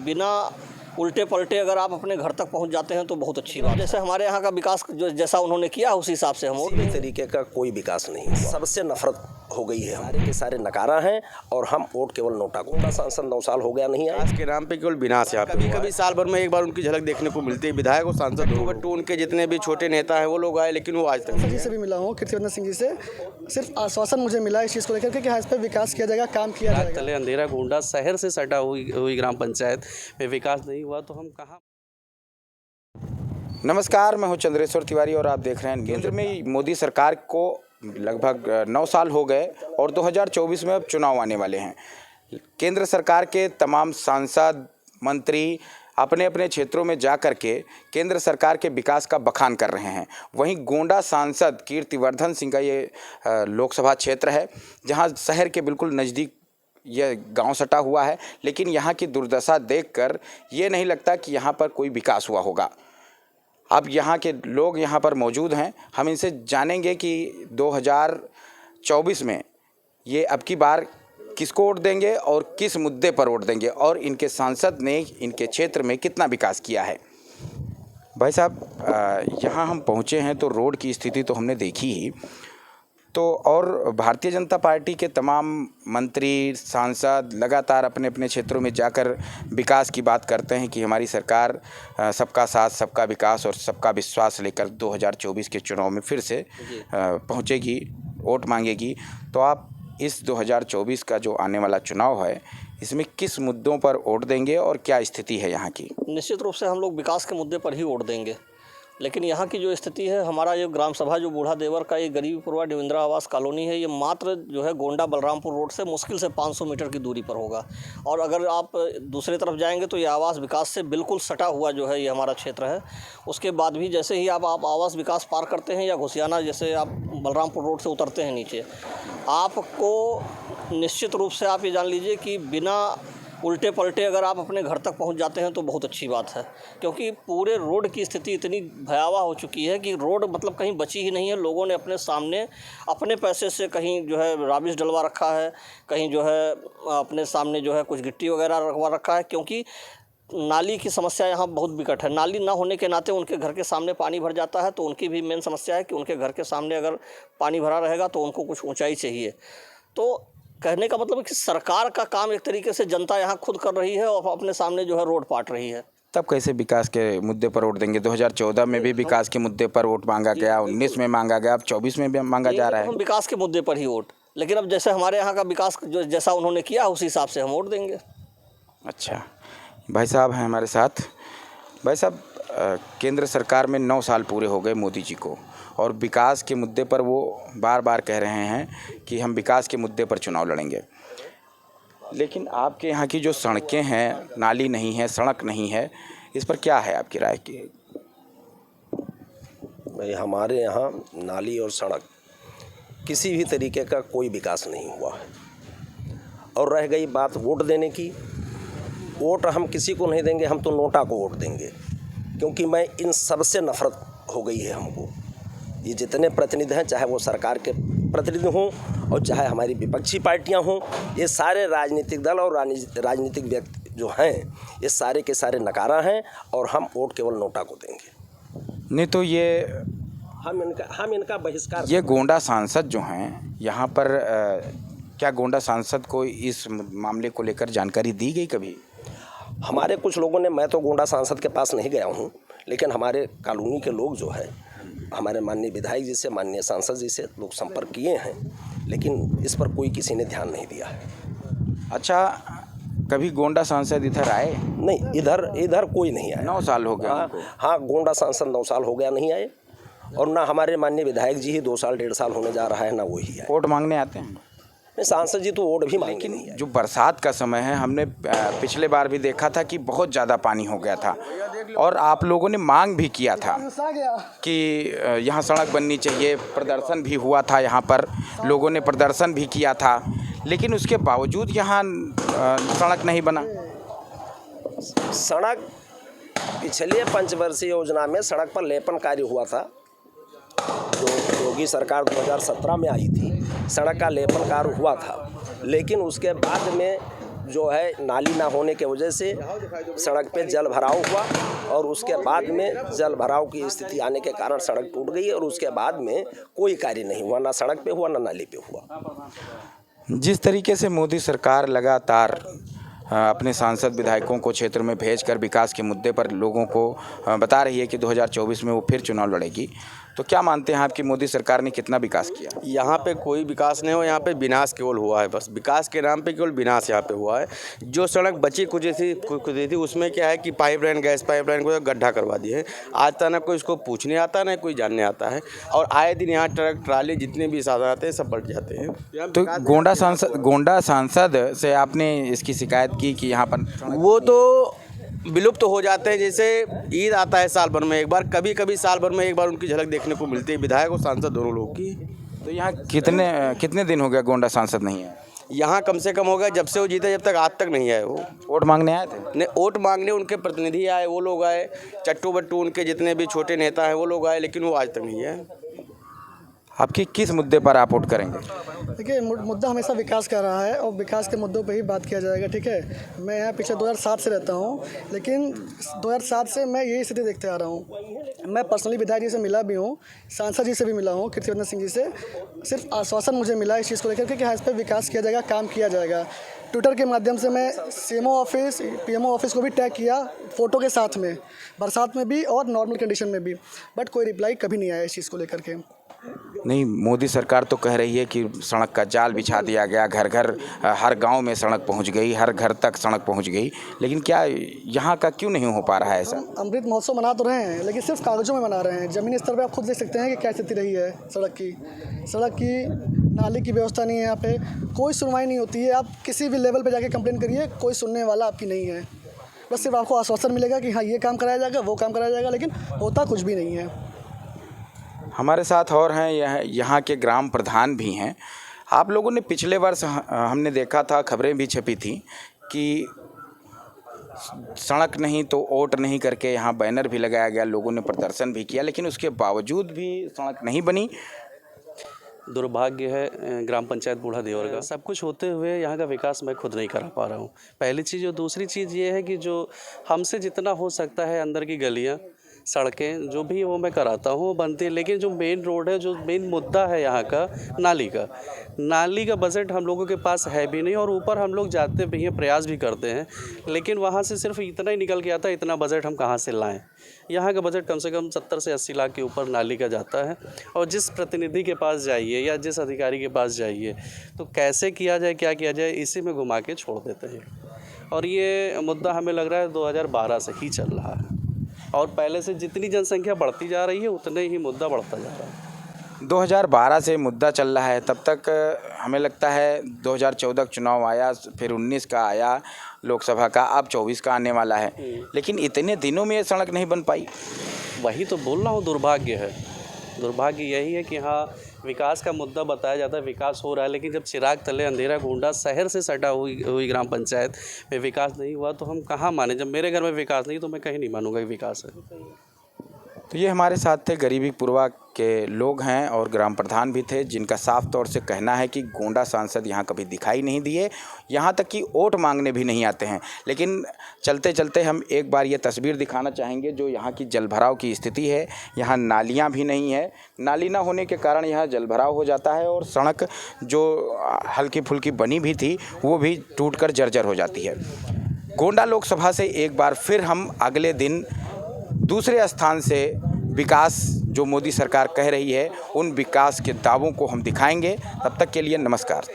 बिना उल्टे पलटे अगर आप अपने घर तक पहुंच जाते हैं तो बहुत अच्छी बात है। जैसे हमारे यहाँ का विकास जो जैसा उन्होंने किया उसी हिसाब से हम वोट किसी भी तरीके का कोई विकास नहीं, सबसे नफरत हो गई है। हमारे के सारे नकारा हैं और हम वोट केवल नोटा को। उनका सांसद 9 साल हो गया नहीं है, विकास के नाम पे केवल विनाश है। कभी कभी साल भर में एक बार उनकी झलक देखने को मिलती है। विधायक और सांसद बट्टू उनके जितने भी छोटे नेता हैं वो लोग आए, लेकिन वो आज तक जी से भी मिला हूँ, कीर्तिवर्धन सिंह जी से। सिर्फ आश्वासन मुझे मिला इस चीज़ को लेकर कि हाँ, इस पर विकास किया जाएगा, काम किया जाएगा। तले अंधेरा गोंडा शहर से सटा हुई ग्राम पंचायत में विकास नहीं हुआ तो हम कहाँ। नमस्कार, मैं हूं चंद्रेश्वर तिवारी और आप देख रहे हैं। केंद्र में मोदी सरकार को लगभग 9 साल हो गए और 2024 में अब चुनाव आने वाले हैं। केंद्र सरकार के तमाम सांसद मंत्री अपने अपने क्षेत्रों में जा कर के केंद्र सरकार के विकास का बखान कर रहे हैं। वहीं गोंडा सांसद कीर्तिवर्धन सिंह का ये लोकसभा क्षेत्र है, जहां शहर के बिल्कुल नज़दीक यह गांव सटा हुआ है, लेकिन यहाँ की दुर्दशा देखकर ये नहीं लगता कि यहाँ पर कोई विकास हुआ होगा। अब यहाँ के लोग यहाँ पर मौजूद हैं, हम इनसे जानेंगे कि 2024 में ये अब की बार किसको वोट देंगे और किस मुद्दे पर वोट देंगे और इनके सांसद ने इनके क्षेत्र में कितना विकास किया है। भाई साहब, यहाँ हम पहुँचे हैं तो रोड की स्थिति तो हमने देखी ही, तो और भारतीय जनता पार्टी के तमाम मंत्री सांसद लगातार अपने अपने क्षेत्रों में जाकर विकास की बात करते हैं कि हमारी सरकार सबका साथ, सबका विकास और सबका विश्वास लेकर 2024 के चुनाव में फिर से पहुंचेगी, वोट मांगेगी। तो आप इस 2024 का जो आने वाला चुनाव है, इसमें किस मुद्दों पर वोट देंगे और क्या स्थिति है यहाँ की? निश्चित रूप से हम लोग विकास के मुद्दे पर ही वोट देंगे, लेकिन यहाँ की जो स्थिति है, हमारा ये ग्राम सभा जो बूढ़ा देवर का ये गरीबीपुरवा इंदिरा आवास कॉलोनी है, ये मात्र जो है गोंडा बलरामपुर रोड से मुश्किल से 500 मीटर की दूरी पर होगा। और अगर आप दूसरी तरफ जाएंगे तो ये आवास विकास से बिल्कुल सटा हुआ जो है ये हमारा क्षेत्र है। उसके बाद भी जैसे ही आप आवास विकास पार करते हैं या घुसियाना जैसे आप बलरामपुर रोड से उतरते हैं नीचे, आपको निश्चित रूप से आप ये जान लीजिए कि बिना उल्टे पलटे अगर आप अपने घर तक पहुंच जाते हैं तो बहुत अच्छी बात है, क्योंकि पूरे रोड की स्थिति इतनी भयावह हो चुकी है कि रोड मतलब कहीं बची ही नहीं है। लोगों ने अपने सामने अपने पैसे से कहीं जो है राबिश डलवा रखा है, कहीं जो है अपने सामने जो है कुछ गिट्टी वगैरह रखवा रखा है, क्योंकि नाली की समस्या यहाँ बहुत विकट है। नाली ना होने के नाते उनके घर के सामने पानी भर जाता है, तो उनकी भी मेन समस्या है कि उनके घर के सामने अगर पानी भरा रहेगा तो उनको कुछ ऊंचाई चाहिए। तो कहने का मतलब है कि सरकार का काम एक तरीके से जनता यहाँ खुद कर रही है और अपने सामने जो है रोड पाट रही है। तब कैसे विकास के मुद्दे पर वोट देंगे? 2014 में भी विकास के मुद्दे पर वोट मांगा गया, 19 में मांगा गया, अब 24 में भी मांगा जा रहा है। हम विकास के मुद्दे पर ही वोट, लेकिन अब जैसे हमारे यहाँ का विकास जो जैसा उन्होंने किया उसी हिसाब से हम वोट देंगे। अच्छा, भाई साहब हैं हमारे साथ। भाई साहब, केंद्र सरकार में 9 साल पूरे हो गए मोदी जी को, और विकास के मुद्दे पर वो बार बार कह रहे हैं कि हम विकास के मुद्दे पर चुनाव लड़ेंगे, लेकिन आपके यहाँ की जो सड़कें हैं, नाली नहीं है, सड़क नहीं है, इस पर क्या है आपकी राय की? भाई, हमारे यहाँ नाली और सड़क किसी भी तरीके का कोई विकास नहीं हुआ है। और रह गई बात वोट देने की, वोट हम किसी को नहीं देंगे, हम तो नोटा को वोट देंगे, क्योंकि मैं इन सब से नफरत हो गई है हमको। ये जितने प्रतिनिधि हैं, चाहे वो सरकार के प्रतिनिधि हों और चाहे हमारी विपक्षी पार्टियां हों, ये सारे राजनीतिक दल और राजनीतिक व्यक्ति जो हैं, ये सारे के सारे नकारा हैं और हम वोट केवल नोटा को देंगे। नहीं तो ये हम इनका बहिष्कार। ये गोंडा सांसद जो हैं यहाँ पर, क्या गोंडा सांसद को इस मामले को लेकर जानकारी दी गई कभी? हमारे कुछ लोगों ने, मैं तो गोंडा सांसद के पास नहीं गया हूँ, लेकिन हमारे कॉलोनी के लोग जो है, हमारे माननीय विधायक जी से, माननीय सांसद जी से लोग संपर्क किए हैं, लेकिन इस पर कोई किसी ने ध्यान नहीं दिया है। अच्छा, कभी गोंडा सांसद इधर आए? नहीं, इधर कोई नहीं आया। 9 साल हो गए। हाँ, गोंडा सांसद 9 साल हो गया नहीं आए, और ना हमारे माननीय विधायक जी ही 2 साल 1.5 साल होने जा रहा है, ना वो ही आए। वोट मांगने आते हैं? सांसद जी तो वोट भी मांगे नहीं है। जो बरसात का समय है, हमने पिछले बार भी देखा था कि बहुत ज़्यादा पानी हो गया था, और आप लोगों ने मांग भी किया था कि यहाँ सड़क बननी चाहिए। प्रदर्शन भी हुआ था, यहाँ पर लोगों ने प्रदर्शन भी किया था, लेकिन उसके बावजूद यहाँ सड़क नहीं बना। सड़क पिछले पंचवर्षीय योजना में सड़क पर लेपन कार्य हुआ था, जो योगी सरकार 2017 में आई थी, सड़क का लेपन कार्य हुआ था, लेकिन उसके बाद में जो है नाली ना होने के वजह से सड़क पे जल भराव हुआ और उसके बाद में जल भराव की स्थिति आने के कारण सड़क टूट गई और उसके बाद में कोई कार्य नहीं हुआ, ना सड़क पे हुआ ना नाली पे हुआ। जिस तरीके से मोदी सरकार लगातार अपने सांसद विधायकों को क्षेत्र में भेजकर विकास के मुद्दे पर लोगों को बता रही है कि 2024 में वो फिर चुनाव लड़ेगी, तो क्या मानते हैं आप कि मोदी सरकार ने कितना विकास किया? यहाँ पे कोई विकास नहीं हुआ, यहाँ पे विनाश केवल हुआ है। बस विकास के नाम पे केवल विनाश यहाँ पे हुआ है। जो सड़क बची कुछ थी उसमें क्या है कि पाइपलाइन, गैस पाइपलाइन को गड्ढा करवा दिए हैं। आज तक ना कोई इसको पूछने आता ना कोई जानने आता है, और आए दिन यहाँ ट्रक ट्राली जितने भी साधन आते हैं सब बढ़ जाते हैं। तो गोंडा सांसद से आपने इसकी शिकायत की कि यहाँ पर वो तो विलुप्त हो जाते हैं। जैसे ईद आता है साल भर में एक बार, कभी कभी साल भर में एक बार उनकी झलक देखने को मिलती है, विधायक और सांसद दोनों लोगों की। तो यहाँ कितने दिन हो गया गोंडा सांसद नहीं है? यहाँ कम से कम हो गया जब से वो जीते, जब तक आज तक नहीं आए। वो वोट मांगने आए थे? नहीं, वोट मांगने उनके प्रतिनिधि आए, वो लोग आए, चट्टू बट्टू उनके जितने भी छोटे नेता हैं वो लोग आए, लेकिन वो आज तक नहीं आए। आपकी किस मुद्दे पर आप वोट करेंगे? देखिए, मुद्दा हमेशा विकास का रहा है और विकास के मुद्दों पे ही बात किया जाएगा, ठीक है। मैं यहाँ पीछे 2007 से रहता हूँ, लेकिन 2007 से मैं यही स्थिति देखते आ रहा हूँ। मैं पर्सनली विधायक जी से मिला भी हूँ, सांसद जी से भी मिला हूँ, कीर्तिवर्धन सिंह जी से। सिर्फ आश्वासन मुझे मिला इस चीज़ को लेकर कि हाँ, इस पर विकास किया जाएगा, काम किया जाएगा। ट्विटर के माध्यम से मैं CMO ऑफिस, PMO ऑफिस को भी टैग किया, फ़ोटो के साथ में, बरसात में भी और नॉर्मल कंडीशन में भी, बट कोई रिप्लाई कभी नहीं आया इस चीज़ को लेकर के। नहीं, मोदी सरकार तो कह रही है कि सड़क का जाल बिछा दिया गया, घर घर हर गांव में सड़क पहुंच गई, हर घर तक सड़क पहुंच गई, लेकिन क्या यहाँ का क्यों नहीं हो पा रहा है ऐसा? अमृत महोत्सव मना तो रहे हैं, लेकिन सिर्फ कागजों में मना रहे हैं। ज़मीनी स्तर पे आप खुद देख सकते हैं कि क्या स्थिति रही है सड़क की नाली की व्यवस्था नहीं है, यहाँ पे कोई सुनवाई नहीं होती है। आप किसी भी लेवल पे जाके कंप्लेन करिए, कोई सुनने वाला आपकी नहीं है। बस सिर्फ आपको आश्वासन मिलेगा कि हाँ, ये काम कराया जाएगा, वो काम कराया जाएगा, लेकिन होता कुछ भी नहीं है। हमारे साथ और हैं यहाँ के ग्राम प्रधान भी हैं। आप लोगों ने पिछले वर्ष हमने देखा था, खबरें भी छपी थी कि सड़क नहीं तो वोट नहीं करके यहाँ बैनर भी लगाया गया, लोगों ने प्रदर्शन भी किया, लेकिन उसके बावजूद भी सड़क नहीं बनी। दुर्भाग्य है ग्राम पंचायत बूढ़ा देवर का। सब कुछ होते हुए यहाँ का विकास मैं खुद नहीं करा पा रहा हूँ, पहली चीज़। और दूसरी चीज़ ये है कि जो हमसे जितना हो सकता है अंदर की गलियाँ, सड़कें जो भी वो मैं कराता हूँ, वो बनती है, लेकिन जो मेन रोड है, जो मेन मुद्दा है यहाँ का, नाली का बजट हम लोगों के पास है भी नहीं। और ऊपर हम लोग जाते भी हैं, प्रयास भी करते हैं, लेकिन वहाँ से सिर्फ इतना ही निकल के आता है। इतना बजट हम कहाँ से लाएं? यहाँ का बजट कम से कम 70 से 80 लाख के ऊपर नाली का जाता है। और जिस प्रतिनिधि के पास जाइए या जिस अधिकारी के पास जाइए, तो कैसे किया जाए, क्या किया जाए, इसी में घुमा के छोड़ देते हैं। और ये मुद्दा हमें लग रहा है 2012 से ही चल रहा है, और पहले से जितनी जनसंख्या बढ़ती जा रही है उतने ही मुद्दा बढ़ता जा रहा है। 2012 से मुद्दा चल रहा है, तब तक हमें लगता है 2014 चुनाव आया, फिर 19 का आया लोकसभा का, अब 24 का आने वाला है, लेकिन इतने दिनों में ये सड़क नहीं बन पाई। वही तो बोल रहा हूँ, दुर्भाग्य है। दुर्भाग्य यही है कि हाँ, विकास का मुद्दा बताया जाता है, विकास हो रहा है, लेकिन जब चिराग तले अंधेरा गोंडा शहर से सटा हुई ग्राम पंचायत में विकास नहीं हुआ तो हम कहाँ माने? जब मेरे घर में विकास नहीं तो मैं कहीं नहीं मानूंगा कि विकास है। तो ये हमारे साथ थे गरीबी पूर्वा के लोग हैं और ग्राम प्रधान भी थे, जिनका साफ तौर से कहना है कि गोंडा सांसद यहाँ कभी दिखाई नहीं दिए, यहाँ तक कि वोट मांगने भी नहीं आते हैं। लेकिन चलते चलते हम एक बार ये तस्वीर दिखाना चाहेंगे जो यहाँ की जलभराव की स्थिति है। यहाँ नालियाँ भी नहीं है, नाली ना होने के कारण यहाँ जलभराव हो जाता है और सड़क जो हल्की फुल्की बनी भी थी वो भी टूटकर जर्जर हो जाती है। गोंडा लोकसभा से एक बार फिर हम अगले दिन दूसरे स्थान से विकास जो मोदी सरकार कह रही है उन विकास के दावों को हम दिखाएंगे। तब तक के लिए नमस्कार।